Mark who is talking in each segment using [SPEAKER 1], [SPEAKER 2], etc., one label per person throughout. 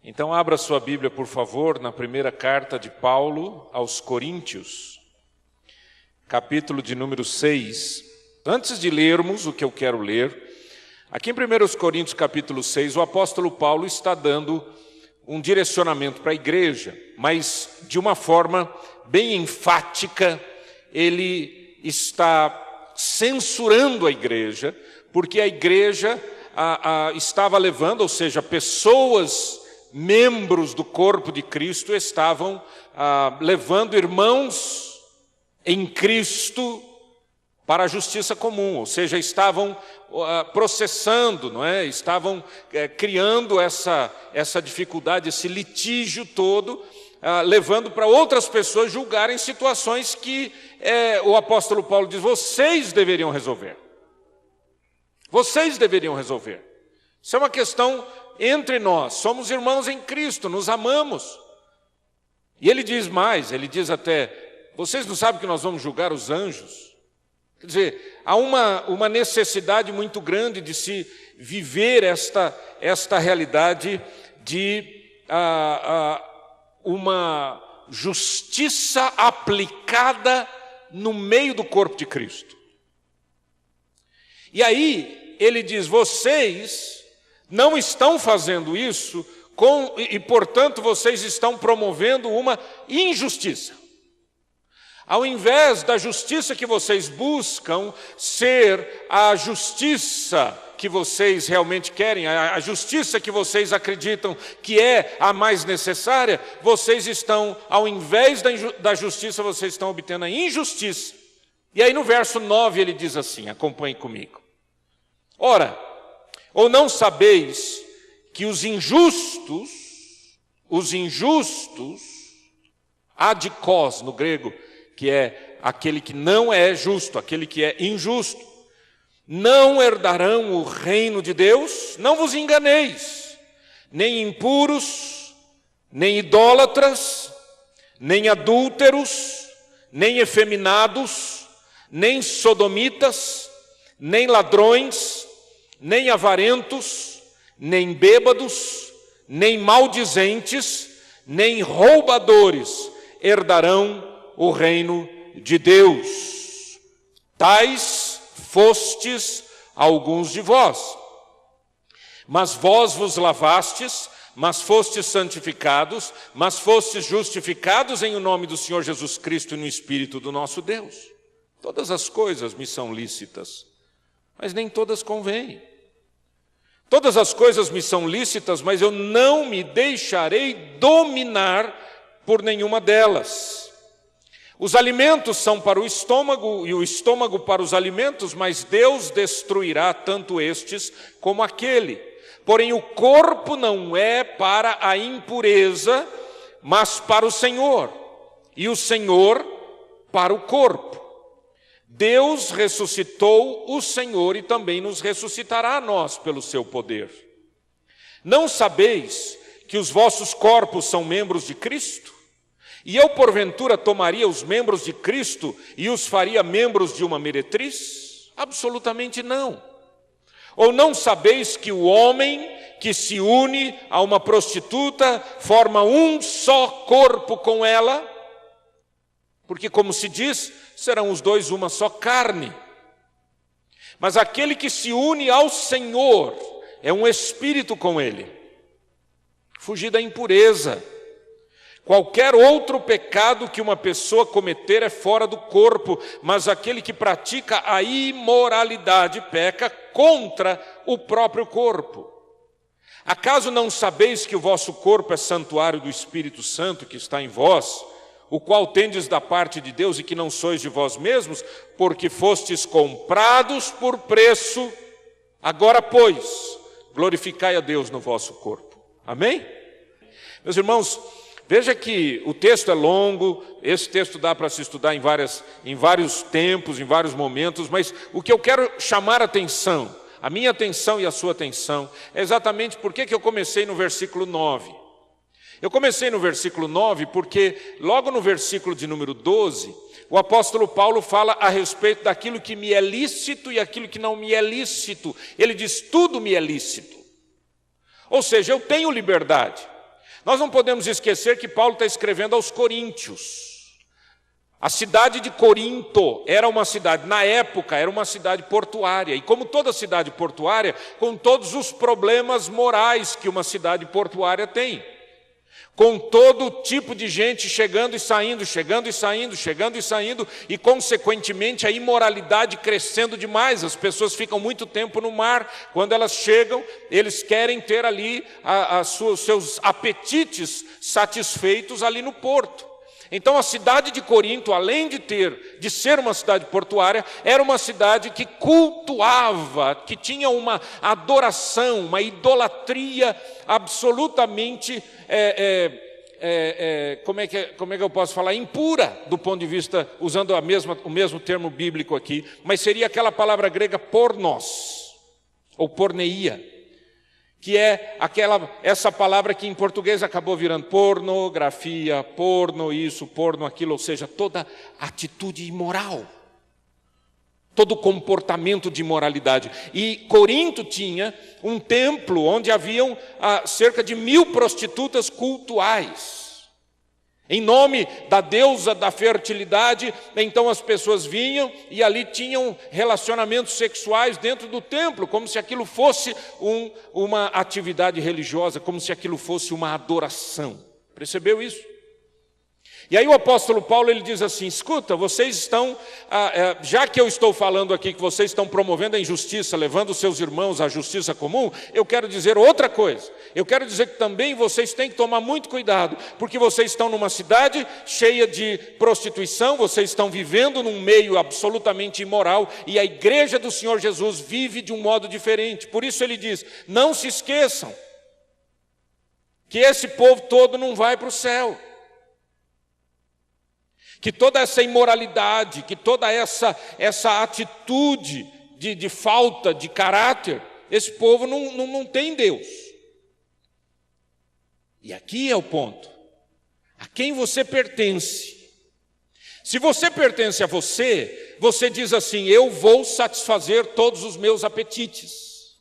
[SPEAKER 1] Então abra sua Bíblia, por favor, na primeira carta de Paulo aos Coríntios, capítulo de número 6. Antes de lermos o que eu quero ler, aqui em 1 Coríntios capítulo 6, o apóstolo Paulo está dando um direcionamento para a igreja, mas de uma forma bem enfática. Ele está censurando a igreja, porque a igreja estava levando, ou seja, pessoas, membros do corpo de Cristo, estavam levando irmãos em Cristo para a justiça comum, ou seja, estavam processando, não é? Estavam criando essa dificuldade, esse litígio todo, levando para outras pessoas julgarem situações que o apóstolo Paulo diz: vocês deveriam resolver. Vocês deveriam resolver. Isso é uma questão entre nós, somos irmãos em Cristo, nos amamos. E ele diz mais, ele diz até: vocês não sabem que nós vamos julgar os anjos? Quer dizer, há uma necessidade muito grande de se viver esta realidade de uma justiça aplicada no meio do corpo de Cristo. E aí ele diz: vocês não estão fazendo isso e portanto vocês estão promovendo uma injustiça. Ao invés da justiça que vocês buscam ser a justiça que vocês realmente querem, a justiça que vocês acreditam que é a mais necessária, vocês estão, ao invés da justiça, vocês estão obtendo a injustiça. E aí no verso 9 ele diz assim, acompanhe comigo: ora, ou não sabeis que os injustos, adikos no grego, que é aquele que não é justo, aquele que é injusto, não herdarão o reino de Deus? Não vos enganeis, nem impuros, nem idólatras, nem adúlteros, nem efeminados, nem sodomitas, nem ladrões, nem avarentos, nem bêbados, nem maldizentes, nem roubadores herdarão o reino de Deus. Tais fostes alguns de vós. Mas vós vos lavastes, mas fostes santificados, mas fostes justificados em o nome do Senhor Jesus Cristo e no Espírito do nosso Deus. Todas as coisas me são lícitas, mas nem todas convêm. Todas as coisas me são lícitas, mas eu não me deixarei dominar por nenhuma delas. Os alimentos são para o estômago e o estômago para os alimentos, mas Deus destruirá tanto estes como aquele. Porém, o corpo não é para a impureza, mas para o Senhor, e o Senhor para o corpo. Deus ressuscitou o Senhor e também nos ressuscitará a nós pelo seu poder. Não sabeis que os vossos corpos são membros de Cristo? E eu, porventura, tomaria os membros de Cristo e os faria membros de uma meretriz? Absolutamente não. Ou não sabeis que o homem que se une a uma prostituta forma um só corpo com ela? Porque, como se diz, serão os dois uma só carne. Mas aquele que se une ao Senhor é um espírito com ele. Fugir da impureza. Qualquer outro pecado que uma pessoa cometer é fora do corpo, mas aquele que pratica a imoralidade peca contra o próprio corpo. Acaso não sabeis que o vosso corpo é santuário do Espírito Santo que está em vós, o qual tendes da parte de Deus e que não sois de vós mesmos, porque fostes comprados por preço? Agora, pois, glorificai a Deus no vosso corpo. Amém? Meus irmãos, veja que o texto é longo, esse texto dá para se estudar em vários tempos, em vários momentos, mas o que eu quero chamar a atenção, a minha atenção e a sua atenção, é exatamente por que eu comecei no versículo 9. Eu comecei no versículo 9 porque logo no versículo de número 12, o apóstolo Paulo fala a respeito daquilo que me é lícito e aquilo que não me é lícito. Ele diz: tudo me é lícito. Ou seja, eu tenho liberdade. Nós não podemos esquecer que Paulo está escrevendo aos coríntios. A cidade de Corinto era uma cidade, na época, era uma cidade portuária. E como toda cidade portuária, com todos os problemas morais que uma cidade portuária tem. Com todo tipo de gente chegando e saindo, chegando e saindo, chegando e saindo, e consequentemente a imoralidade crescendo demais. As pessoas ficam muito tempo no mar, quando elas chegam, eles querem ter ali os seus apetites satisfeitos ali no porto. Então a cidade de Corinto, além de ser uma cidade portuária, era uma cidade que cultuava, que tinha uma adoração, uma idolatria absolutamente, como é que eu posso falar, impura, do ponto de vista, usando o mesmo termo bíblico aqui, mas seria aquela palavra grega pornos, ou porneia, que é essa palavra que em português acabou virando pornografia, porno isso, porno aquilo, ou seja, toda atitude imoral, todo comportamento de imoralidade. E Corinto tinha um templo onde haviam cerca de 1000 prostitutas cultuais. Em nome da deusa da fertilidade, então as pessoas vinham e ali tinham relacionamentos sexuais dentro do templo, como se aquilo fosse uma atividade religiosa, como se aquilo fosse uma adoração. Percebeu isso? E aí o apóstolo Paulo ele diz assim: escuta, vocês estão, já que eu estou falando aqui que vocês estão promovendo a injustiça, levando os seus irmãos à justiça comum, eu quero dizer outra coisa. Eu quero dizer que também vocês têm que tomar muito cuidado, porque vocês estão numa cidade cheia de prostituição, vocês estão vivendo num meio absolutamente imoral, e a igreja do Senhor Jesus vive de um modo diferente. Por isso ele diz: não se esqueçam que esse povo todo não vai para o céu. Que toda essa imoralidade, que toda essa atitude de falta de caráter, esse povo não tem Deus. E aqui é o ponto: a quem você pertence? Se você pertence a você, você diz assim: eu vou satisfazer todos os meus apetites.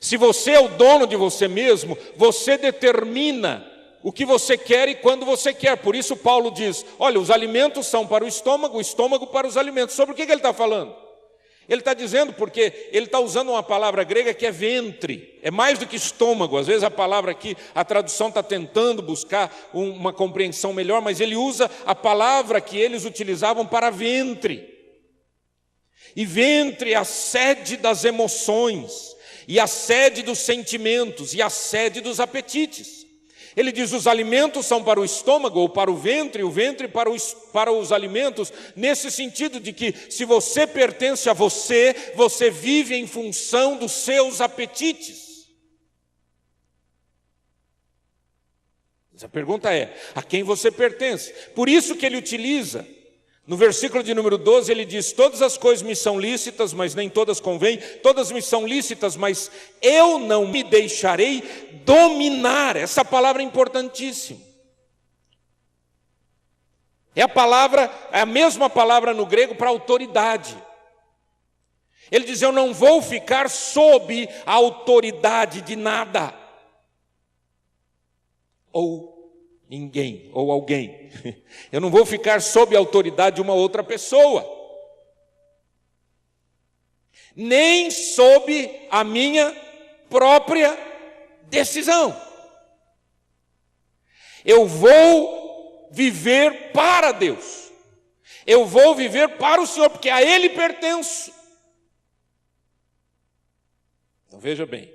[SPEAKER 1] Se você é o dono de você mesmo, você determina o que você quer e quando você quer. Por isso Paulo diz: olha, os alimentos são para o estômago para os alimentos. Sobre o que ele está falando? Ele está dizendo, porque ele está usando uma palavra grega que é ventre, é mais do que estômago. Às vezes a palavra aqui, a tradução está tentando buscar uma compreensão melhor, mas ele usa a palavra que eles utilizavam para ventre. E ventre é a sede das emoções, e a sede dos sentimentos, e a sede dos apetites. Ele diz: os alimentos são para o estômago ou para o ventre, e o ventre para os alimentos, nesse sentido de que se você pertence a você, você vive em função dos seus apetites. Mas a pergunta é: a quem você pertence? Por isso que ele utiliza, no versículo de número 12, ele diz: todas as coisas me são lícitas, mas nem todas convêm, todas me são lícitas, mas eu não me deixarei dominar. Essa palavra é importantíssima. É a mesma palavra no grego para autoridade. Ele diz: eu não vou ficar sob a autoridade de nada, ou ninguém, ou alguém. Eu não vou ficar sob a autoridade de uma outra pessoa, nem sob a minha própria decisão. Eu vou viver para Deus, eu vou viver para o Senhor, porque a Ele pertenço. Então veja bem,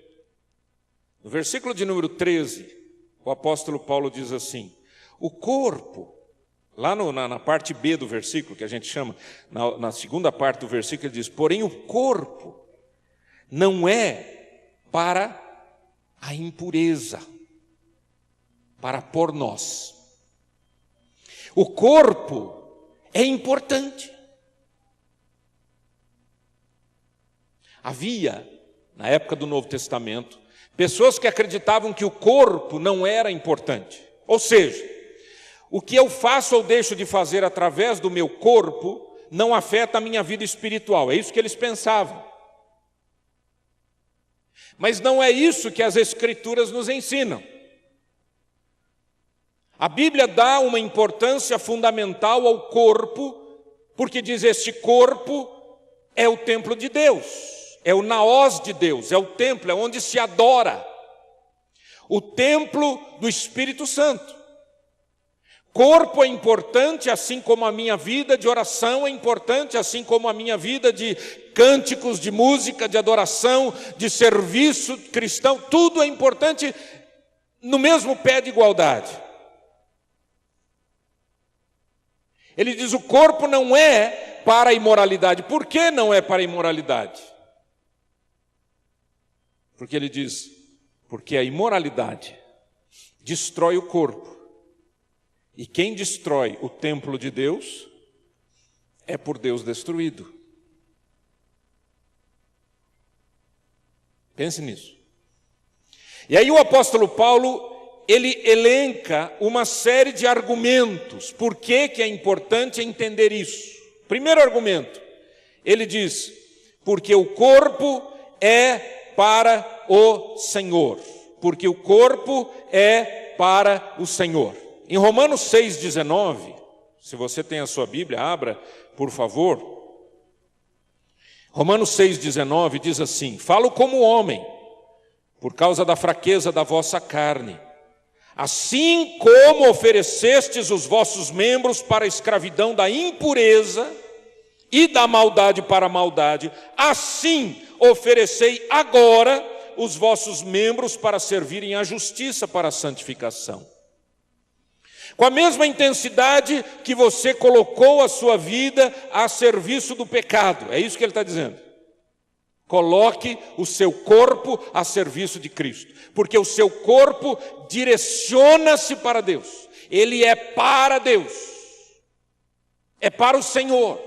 [SPEAKER 1] no versículo de número 13, o apóstolo Paulo diz assim: o corpo, lá na parte B do versículo, que a gente chama, na segunda parte do versículo, ele diz: porém o corpo não é para a impureza, para pornós. O corpo é importante. Havia, na época do Novo Testamento, pessoas que acreditavam que o corpo não era importante. Ou seja, o que eu faço ou deixo de fazer através do meu corpo não afeta a minha vida espiritual. É isso que eles pensavam. Mas não é isso que as Escrituras nos ensinam. A Bíblia dá uma importância fundamental ao corpo, porque diz: este corpo é o templo de Deus, é o naós de Deus, é o templo, é onde se adora, o templo do Espírito Santo. Corpo é importante, assim como a minha vida de oração é importante, assim como a minha vida de cânticos, de música, de adoração, de serviço cristão, tudo é importante no mesmo pé de igualdade. Ele diz: o corpo não é para a imoralidade. Por que não é para a imoralidade? Porque ele diz: porque a imoralidade destrói o corpo. E quem destrói o templo de Deus é por Deus destruído. Pense nisso. E aí o apóstolo Paulo, ele elenca uma série de argumentos. Por que é importante entender isso? Primeiro argumento, ele diz: porque o corpo é para o Senhor. Porque o corpo é para o Senhor. Em Romanos 6,19, se você tem a sua Bíblia, abra, por favor. Romanos 6,19 diz assim: falo como homem, por causa da fraqueza da vossa carne. Assim como oferecestes os vossos membros para a escravidão da impureza e da maldade para a maldade, assim oferecei agora os vossos membros para servirem à justiça para a santificação. Com a mesma intensidade que você colocou a sua vida a serviço do pecado. É isso que ele está dizendo. Coloque o seu corpo a serviço de Cristo. Porque o seu corpo direciona-se para Deus. Ele é para Deus. É para o Senhor.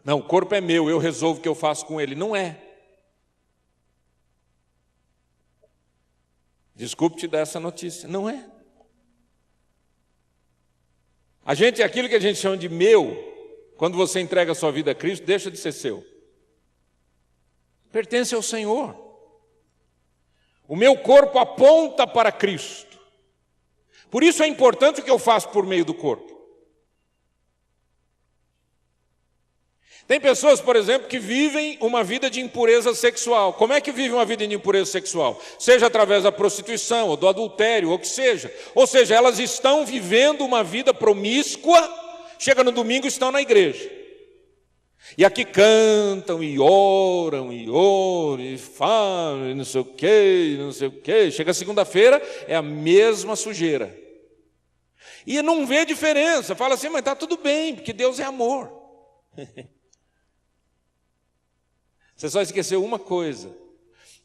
[SPEAKER 1] Não, o corpo é meu, eu resolvo o que eu faço com ele. Não é. Desculpe te dar essa notícia. Não é. Aquilo que a gente chama de meu, quando você entrega a sua vida a Cristo, deixa de ser seu. Pertence ao Senhor. O meu corpo aponta para Cristo. Por isso é importante o que eu faço por meio do corpo. Tem pessoas, por exemplo, que vivem uma vida de impureza sexual. Como é que vive uma vida de impureza sexual? Seja através da prostituição, ou do adultério, ou o que seja. Ou seja, elas estão vivendo uma vida promíscua, chega no domingo e estão na igreja. E aqui cantam, e oram, e falam, e não sei o quê, não sei o quê. Chega segunda-feira, é a mesma sujeira. E não vê diferença. Fala assim: mas está tudo bem, porque Deus é amor. Você só esqueceu uma coisa,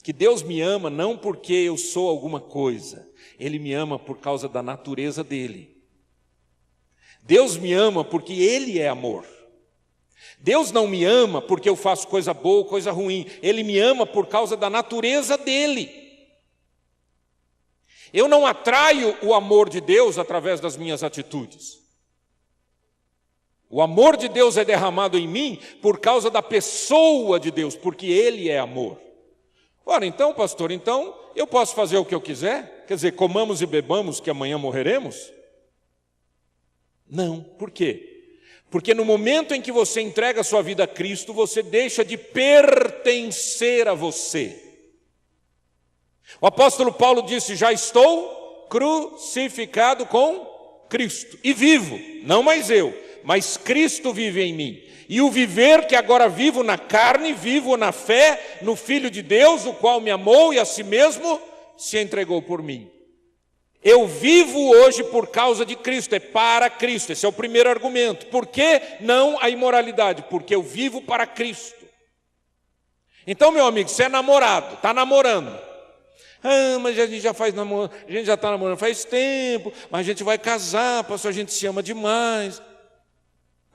[SPEAKER 1] que Deus me ama não porque eu sou alguma coisa, Ele me ama por causa da natureza dEle. Deus me ama porque Ele é amor. Deus não me ama porque eu faço coisa boa ou coisa ruim, Ele me ama por causa da natureza dEle. Eu não atraio o amor de Deus através das minhas atitudes. O amor de Deus é derramado em mim por causa da pessoa de Deus, porque Ele é amor. Ora, então, pastor, eu posso fazer o que eu quiser? Quer dizer, comamos e bebamos que amanhã morreremos? Não, por quê? Porque no momento em que você entrega a sua vida a Cristo, você deixa de pertencer a você. O apóstolo Paulo disse: já estou crucificado com Cristo, e vivo, não mais eu, mas Cristo vive em mim. E o viver que agora vivo na carne, vivo na fé, no Filho de Deus, o qual me amou e a si mesmo se entregou por mim. Eu vivo hoje por causa de Cristo, é para Cristo. Esse é o primeiro argumento. Por que não a imoralidade? Porque eu vivo para Cristo. Então, meu amigo, você é namorado, está namorando. Ah, mas a gente já faz namoro, a gente já está namorando faz tempo, mas a gente vai casar, pastor, a gente se ama demais.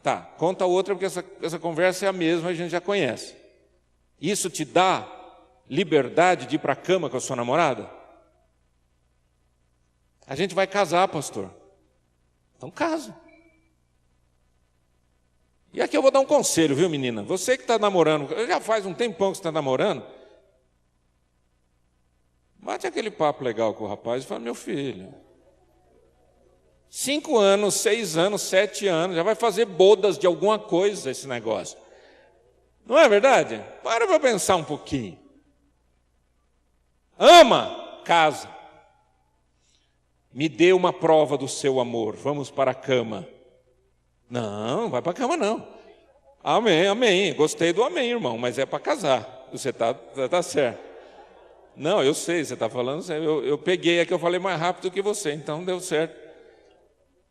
[SPEAKER 1] Tá, conta outra, porque essa conversa é a mesma, a gente já conhece. Isso te dá liberdade de ir para a cama com a sua namorada? A gente vai casar, pastor. Então casa. E aqui eu vou dar um conselho, viu, menina? Você que está namorando, já faz um tempão que você está namorando, Bate aquele papo legal com o rapaz e fala, meu filho, 5 anos, 6 anos, 7 anos, já vai fazer bodas de alguma coisa esse negócio. Não é verdade? Para pensar um pouquinho. Ama, casa. Me dê uma prova do seu amor, vamos para a cama. Não vai para a cama não. Amém, amém, gostei do amém, irmão, mas é para casar, você tá certo. Não, eu sei, você está falando, eu peguei, é que eu falei mais rápido que você, então deu certo.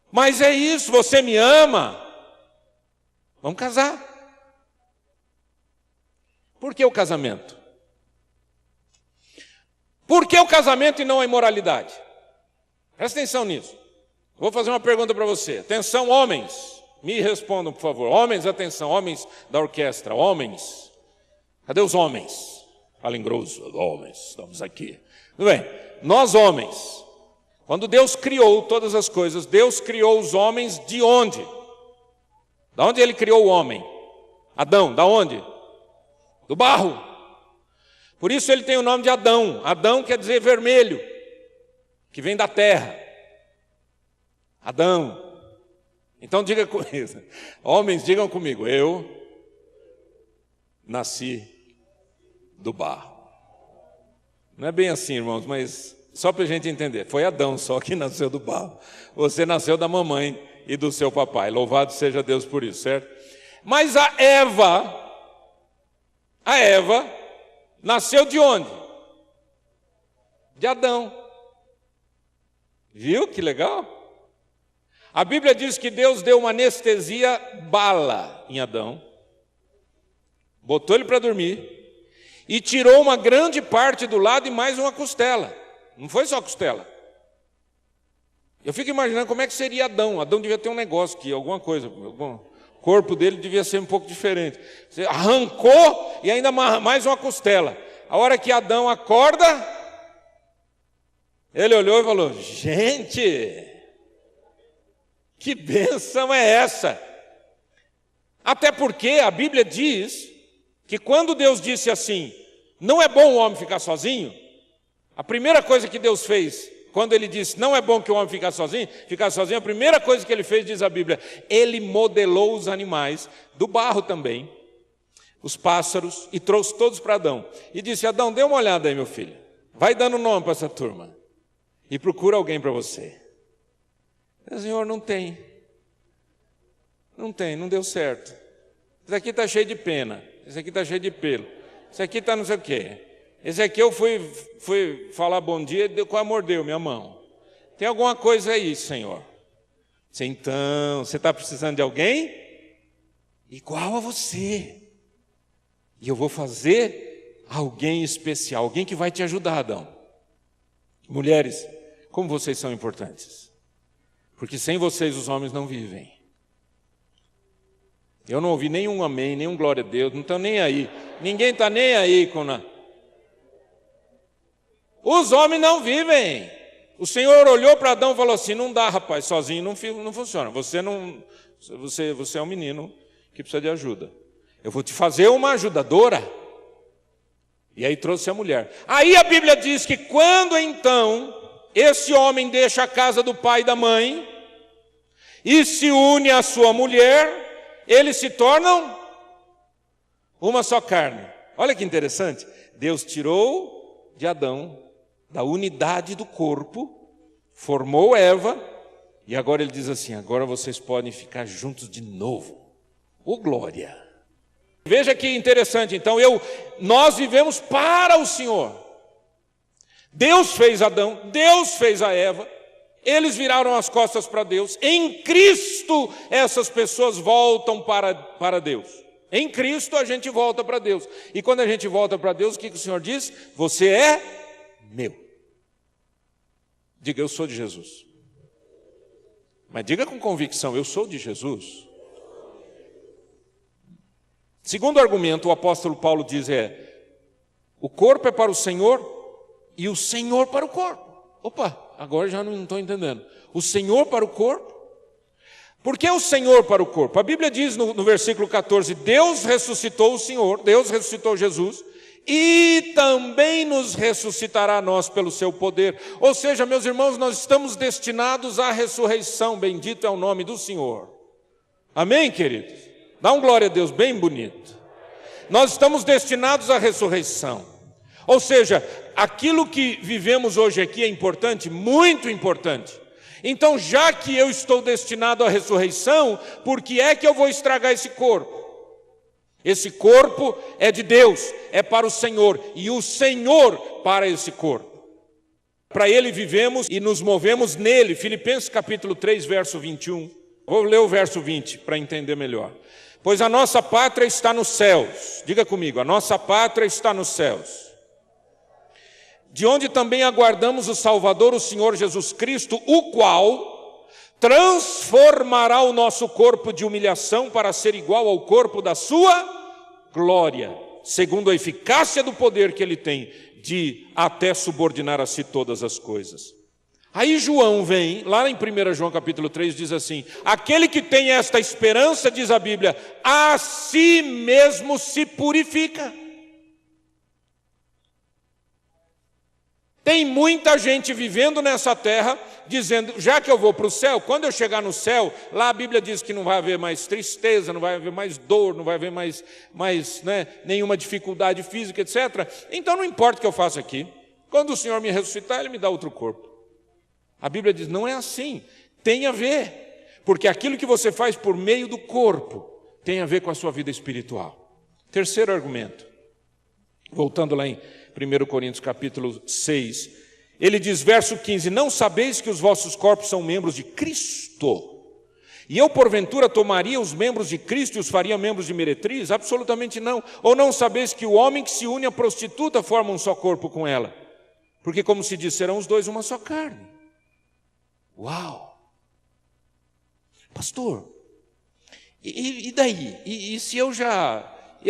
[SPEAKER 1] Mas é isso, você me ama, vamos casar. Por que o casamento? Por que o casamento e não a imoralidade? Presta atenção nisso. Vou fazer uma pergunta para você. Atenção, homens. Me respondam, por favor. Homens, atenção. Homens da orquestra. Homens. Cadê os homens? Falem grosso. Homens, estamos aqui. Tudo bem. Nós, homens. Quando Deus criou todas as coisas, Deus criou os homens de onde? Da onde Ele criou o homem? Adão. Da onde? Do barro. Por isso ele tem o nome de Adão. Adão quer dizer vermelho, que vem da terra. Adão. Então diga comigo, homens, digam comigo, eu nasci do barro. Não é bem assim, irmãos, mas só para a gente entender, foi Adão só que nasceu do barro. Você nasceu da mamãe e do seu papai, louvado seja Deus por isso, certo? Mas a Eva nasceu de onde? De Adão. Viu que legal? A Bíblia diz que Deus deu uma anestesia bala em Adão, botou ele para dormir e tirou uma grande parte do lado e mais uma costela. Não foi só costela. Eu fico imaginando como é que seria Adão. Adão devia ter um negócio aqui, alguma coisa. O corpo dele devia ser um pouco diferente. Você arrancou e ainda mais uma costela. A hora que Adão acorda, ele olhou e falou, gente, que bênção é essa? Até porque a Bíblia diz que quando Deus disse assim, não é bom o homem ficar sozinho, a primeira coisa que Deus fez, quando ele disse, não é bom que o homem ficar sozinho, a primeira coisa que ele fez, diz a Bíblia, ele modelou os animais do barro também, os pássaros, e trouxe todos para Adão. E disse, Adão, dê uma olhada aí, meu filho, vai dando nome para essa turma, e procura alguém para você. Senhor, não tem, não deu certo. Esse aqui está cheio de pena, esse aqui está cheio de pelo, esse aqui está não sei o quê. Esse aqui eu fui falar bom dia, quase mordeu minha mão. Tem alguma coisa aí, Senhor? Então, você está precisando de alguém? Igual a você. E eu vou fazer alguém especial, alguém que vai te ajudar, Adão. Mulheres, como vocês são importantes. Porque sem vocês os homens não vivem. Eu não ouvi nenhum amém, nenhum glória a Deus, não estão nem aí. Ninguém está nem aí com Os homens não vivem. O Senhor olhou para Adão e falou assim, não dá, rapaz, sozinho não funciona. Você é um menino que precisa de ajuda. Eu vou te fazer uma ajudadora. E aí trouxe a mulher. Aí a Bíblia diz que quando então esse homem deixa a casa do pai e da mãe e se une à sua mulher, eles se tornam uma só carne. Olha que interessante. Deus tirou de Adão da unidade do corpo, formou Eva, e agora ele diz assim, agora vocês podem ficar juntos de novo. Ô glória! Veja que interessante, então nós vivemos para o Senhor. Deus fez Adão, Deus fez a Eva, eles viraram as costas para Deus. Em Cristo essas pessoas voltam para Deus. Em Cristo a gente volta para Deus. E quando a gente volta para Deus, o que o Senhor diz? Você é meu. Diga, eu sou de Jesus. Mas diga com convicção, eu sou de Jesus. Segundo argumento, o apóstolo Paulo diz o corpo é para o Senhor e o Senhor para o corpo. Opa, agora já não estou entendendo. O Senhor para o corpo? Por que o Senhor para o corpo? A Bíblia diz no versículo 14, Deus ressuscitou o Senhor, Deus ressuscitou Jesus, e também nos ressuscitará a nós pelo seu poder. Ou seja, meus irmãos, nós estamos destinados à ressurreição, bendito é o nome do Senhor. Amém, queridos? Dá um glória a Deus bem bonito. Nós estamos destinados à ressurreição. Ou seja, aquilo que vivemos hoje aqui é importante, muito importante. Então, já que eu estou destinado à ressurreição, por que é que eu vou estragar esse corpo? Esse corpo é de Deus, é para o Senhor, e o Senhor para esse corpo. Para Ele vivemos e nos movemos nele. Filipenses capítulo 3, verso 21. Vou ler o verso 20 para entender melhor. Pois a nossa pátria está nos céus. Diga comigo, a nossa pátria está nos céus. De onde também aguardamos o Salvador, o Senhor Jesus Cristo, o qual transformará o nosso corpo de humilhação para ser igual ao corpo da sua glória, segundo a eficácia do poder que Ele tem de até subordinar a si todas as coisas. Aí João vem, lá em 1 João capítulo 3, diz assim: aquele que tem esta esperança, diz a Bíblia, a si mesmo se purifica. Tem muita gente vivendo nessa terra, dizendo, já que eu vou para o céu, quando eu chegar no céu, lá a Bíblia diz que não vai haver mais tristeza, não vai haver mais dor, não vai haver mais nenhuma dificuldade física, etc. Então não importa o que eu faça aqui, quando o Senhor me ressuscitar, Ele me dá outro corpo. A Bíblia diz, não é assim, tem a ver, porque aquilo que você faz por meio do corpo, tem a ver com a sua vida espiritual. Terceiro argumento, voltando lá em 1 Coríntios capítulo 6, ele diz, verso 15, não sabeis que os vossos corpos são membros de Cristo? E eu, porventura, tomaria os membros de Cristo e os faria membros de meretriz? Absolutamente não. Ou não sabeis que o homem que se une à prostituta forma um só corpo com ela? Porque, como se diz, serão os dois uma só carne. Uau! Pastor, e daí? E se eu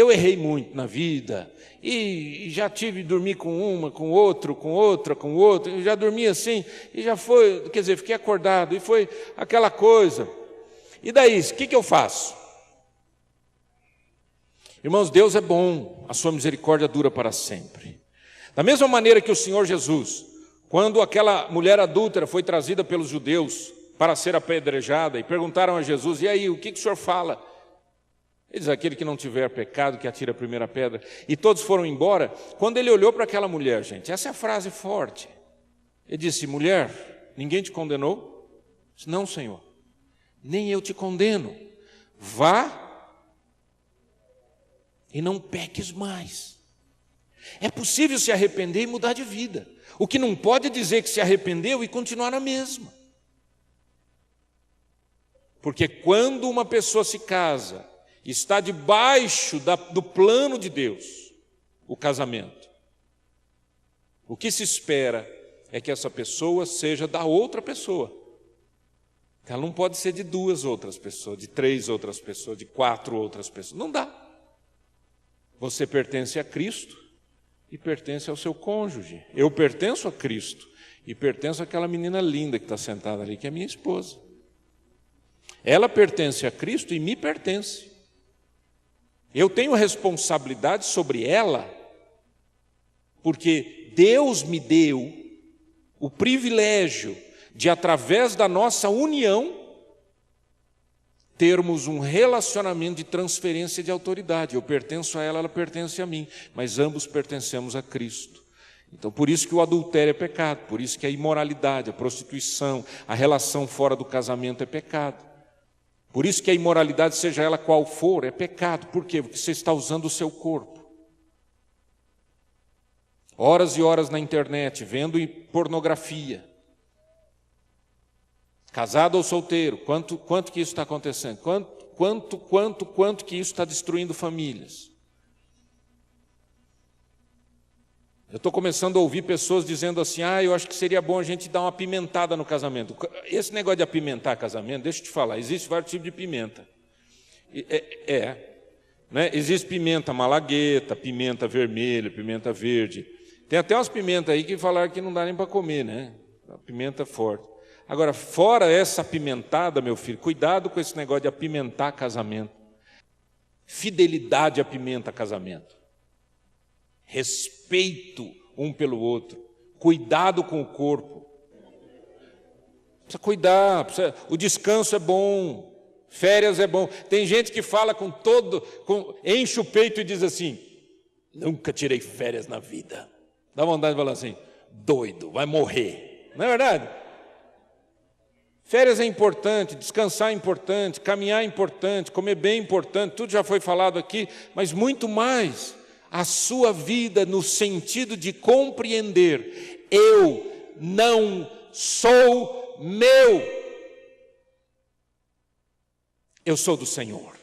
[SPEAKER 1] errei muito na vida, e já tive de dormir com uma, com outro, com outra, com outro, e já dormi assim, e já foi, quer dizer, fiquei acordado, e foi aquela coisa. E daí, o que eu faço? Irmãos, Deus é bom, a sua misericórdia dura para sempre. Da mesma maneira que o Senhor Jesus, quando aquela mulher adúltera foi trazida pelos judeus para ser apedrejada, e perguntaram a Jesus, e aí, o que o Senhor fala? Ele diz, aquele que não tiver pecado, que atire a primeira pedra. E todos foram embora. Quando ele olhou para aquela mulher, gente, essa é a frase forte. Ele disse, mulher, ninguém te condenou? Disse, não, Senhor, nem eu te condeno. Vá e não peques mais. É possível se arrepender e mudar de vida. O que não pode dizer que se arrependeu e continuar na mesma. Porque quando uma pessoa se casa, está debaixo do plano de Deus, o casamento. O que se espera é que essa pessoa seja da outra pessoa. Ela não pode ser de 2 outras pessoas, de 3 outras pessoas, de 4 outras pessoas. Não dá. Você pertence a Cristo e pertence ao seu cônjuge. Eu pertenço a Cristo e pertenço àquela menina linda que está sentada ali, que é minha esposa. Ela pertence a Cristo e me pertence. Eu tenho responsabilidade sobre ela, porque Deus me deu o privilégio de, através da nossa união, termos um relacionamento de transferência de autoridade. Eu pertenço a ela, ela pertence a mim, mas ambos pertencemos a Cristo. Então, por isso que o adultério é pecado, por isso que a imoralidade, a prostituição, a relação fora do casamento é pecado. Por isso que a imoralidade, seja ela qual for, é pecado. Por quê? Porque você está usando o seu corpo. Horas e horas na internet, vendo pornografia. Casado ou solteiro, quanto que isso está acontecendo? Quanto que isso está destruindo famílias? Eu estou começando a ouvir pessoas dizendo assim, eu acho que seria bom a gente dar uma apimentada no casamento. Esse negócio de apimentar casamento, deixa eu te falar, existe vários tipos de pimenta. Né? Existe pimenta malagueta, pimenta vermelha, pimenta verde. Tem até umas pimentas aí que falaram que não dá nem para comer, né? Pimenta forte. Agora, fora essa apimentada, meu filho, cuidado com esse negócio de apimentar casamento. Fidelidade apimenta casamento. respeito um pelo outro, cuidado com o corpo. Precisa cuidar, o descanso é bom, férias é bom. Tem gente que fala enche o peito e diz assim: nunca tirei férias na vida. Dá vontade de falar assim: doido, vai morrer. Não é verdade? Férias é importante, descansar é importante, caminhar é importante, comer bem é importante, tudo já foi falado aqui, mas muito mais, a sua vida no sentido de compreender: eu não sou meu, eu sou do Senhor.